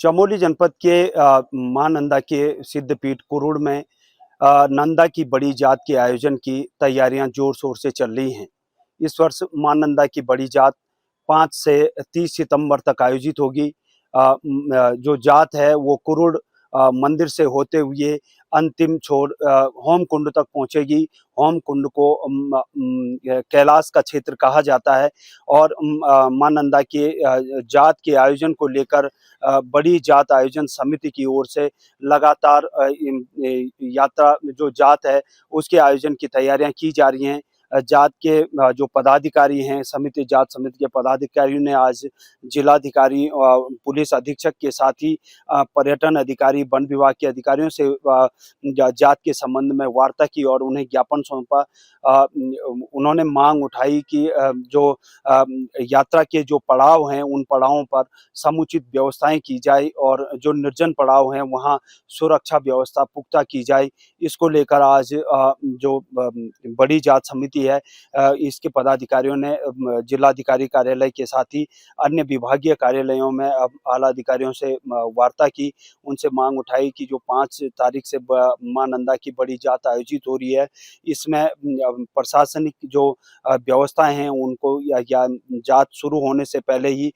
चमोली जनपद के मां नंदा के सिद्धपीठ कुरुड़ में नंदा की बड़ी जात के आयोजन की तैयारियां जोर शोर से चल रही हैं। इस वर्ष मां नंदा की बड़ी जात 5 से 30 सितंबर तक आयोजित होगी। जो जात है वो कुरुड़ मंदिर से होते हुए अंतिम छोर होम कुंड तक पहुंचेगी। होम कुंड को कैलाश का क्षेत्र कहा जाता है और मां नंदा के जात के आयोजन को लेकर बड़ी जात आयोजन समिति की ओर से लगातार यात्रा जो जात है उसके आयोजन की तैयारियां की जा रही हैं। जात के जो पदाधिकारी हैं जात समिति के पदाधिकारियों ने आज जिलाधिकारी पुलिस अधीक्षक के साथ ही पर्यटन अधिकारी वन विभाग के अधिकारियों से जात के संबंध में वार्ता की और उन्हें ज्ञापन सौंपा। उन्होंने मांग उठाई कि जो यात्रा के जो पड़ाव हैं उन पड़ावों पर समुचित व्यवस्थाएं की जाए और जो निर्जन पड़ाव हैं वहां सुरक्षा व्यवस्था पुख्ता की जाए। इसको लेकर आज जो बड़ी जात समिति है इसके पदाधिकारियों ने जिलाधिकारी कार्यालय के साथ ही अन्य विभागीय कार्यालयों में आला अधिकारियों से वार्ता की। उनसे मांग उठाई कि जो 5 तारीख से मां नंदा की बड़ी जात आयोजित हो रही है, इसमें प्रशासनिक जो व्यवस्थाएं हैं उनको या जात शुरू होने से पहले ही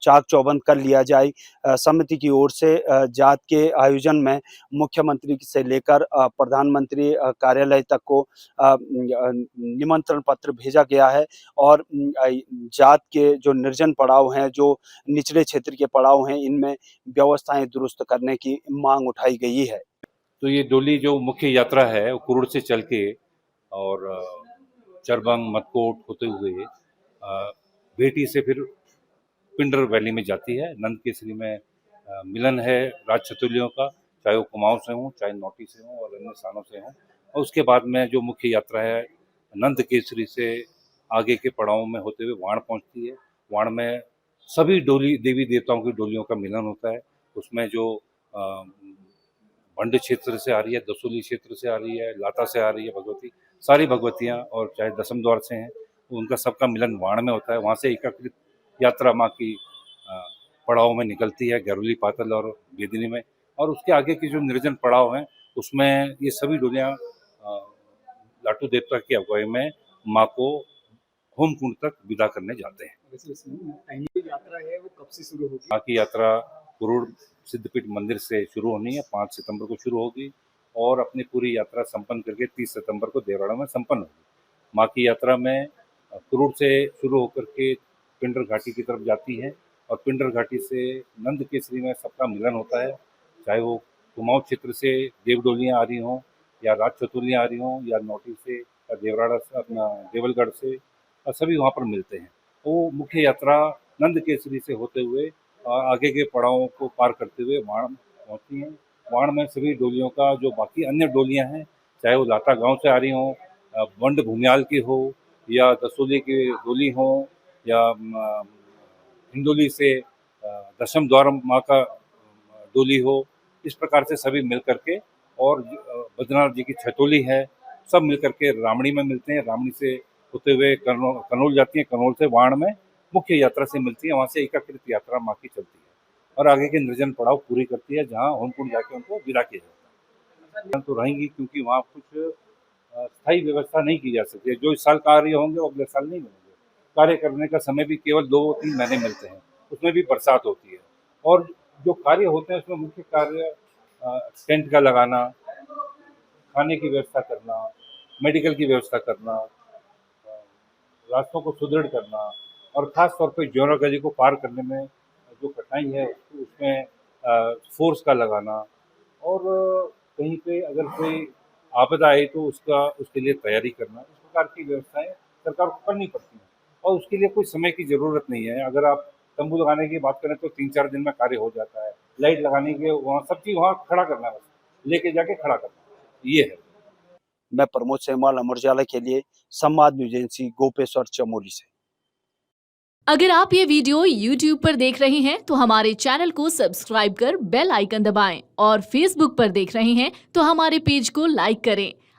चाक चौबंद कर लिया जाए। समिति की ओर से जात के आयोजन में मुख्यमंत्री से लेकर प्रधानमंत्री कार्यालय तक को निमंत्रण पत्र भेजा गया है और जात के जो निर्जन पड़ाव हैं, जो निचले क्षेत्र के पड़ाव हैं, इनमें व्यवस्थाएं दुरुस्त करने की मांग उठाई गई है। तो ये डोली जो मुख्य यात्रा है वो कुरुड़ से चल के और चरबंग मटकोट होते हुए भेटी से फिर पिंडर वैली में जाती है। नंद केसरी में मिलन है राज छतुलियों का, चाहे वो कुमाऊं से हों, चाहे नौटी से हों और अन्य स्थानों से हों। और उसके बाद में जो मुख्य यात्रा है नंद केसरी से आगे के पड़ावों में होते हुए वाण पहुंचती है। वाण में सभी डोली देवी देवताओं की डोलियों का मिलन होता है। उसमें जो भंड क्षेत्र से आ रही है, दसोली क्षेत्र से आ रही है, लाता से आ रही है भगवती, सारी भगवतियाँ और चाहे दसम द्वार से हैं, उनका सबका मिलन वाण में होता है। वहाँ से एकाकृत यात्रा माँ की पड़ाव में निकलती है, गैरोली पातल और बेदिनी में। और उसके आगे की जो निर्जन पड़ाव हैं उसमें ये सभी डोलियाँ लाटू देवता की अगुवाई में माँ को होम कुंड तक विदा करने जाते हैं। यात्रा है वो कब से शुरू होगी? माँ की यात्रा कुरुड़ सिद्धपीठ मंदिर से शुरू होनी है, 5 सितंबर को शुरू होगी और अपनी पूरी यात्रा संपन्न करके 30 सितंबर को देवराड़ा में संपन्न होगी। माँ की यात्रा में कुरुड़ से शुरू होकर के पिंडर घाटी की तरफ जाती है और पिंडर घाटी से नंद केसरी में सबका मिलन होता है। चाहे वो कुमाऊं क्षेत्र से देवडोलियाँ आ रही हों या राज चतुलियाँ आ रही हों या नौटी से या देवराड़ा से अपना देवलगढ़ से, सभी वहाँ पर मिलते हैं। वो मुख्य यात्रा नंद केसरी से होते हुए आगे के पड़ावों को पार करते हुए वाण पहुँचती हैं। वाण में सभी डोलियों का जो बाकी अन्य डोलियाँ हैं, चाहे वो लाता गांव से आ रही हों, वंड भूमियाल की हो या दसोली की डोली हो या हिंडोली से दशम द्वार माँ का डोली हो, इस प्रकार से सभी मिल करके और बद्रीनाथ जी की छतोली है, सब मिल करके रामणी में मिलते हैं। रामणी से होते हुए कनौल जाती है, कनौल से वाण में मुख्य यात्रा से मिलती है। वहाँ से एकाकृत यात्रा माँ की चलती है और आगे के निर्जन पड़ाव पूरी करती है, जहाँ होमकुंड जाके उनको विदा किया जाता है। तो रहेंगी क्योंकि वहाँ कुछ स्थायी व्यवस्था नहीं की जा सकती है। जो इस साल कार्य होंगे वो अगले साल नहीं होंगे। कार्य करने का समय भी केवल 2-3 महीने मिलते हैं, उसमें भी बरसात होती है। और जो कार्य होते हैं उसमें मुख्य कार्य टेंट का लगाना, खाने की व्यवस्था करना, मेडिकल की व्यवस्था करना, रास्तों को सुदृढ़ करना और ख़ास तौर पे जौरा गली को पार करने में जो कठिनाई है उसमें फोर्स का लगाना और कहीं पे अगर कोई आपदा आई तो उसके लिए तैयारी करना, इस प्रकार की व्यवस्थाएं सरकार को करनी पड़ती हैं और उसके लिए कोई समय की ज़रूरत नहीं है। अगर आप तंबू लगाने की बात करें तो 3-4 दिन में कार्य हो जाता है। लाइट लगाने के वहाँ सब चीज़ वहाँ खड़ा करना है, लेके जाके खड़ा करना, ये है। मैं प्रमोद सेमवाल, अमर उजाला के लिए संवाद न्यूज एजेंसी गोपेश्वर चमोली से। अगर आप ये वीडियो YouTube पर देख रहे हैं तो हमारे चैनल को सब्सक्राइब कर बेल आइकन दबाएं और Facebook पर देख रहे हैं तो हमारे पेज को लाइक करें।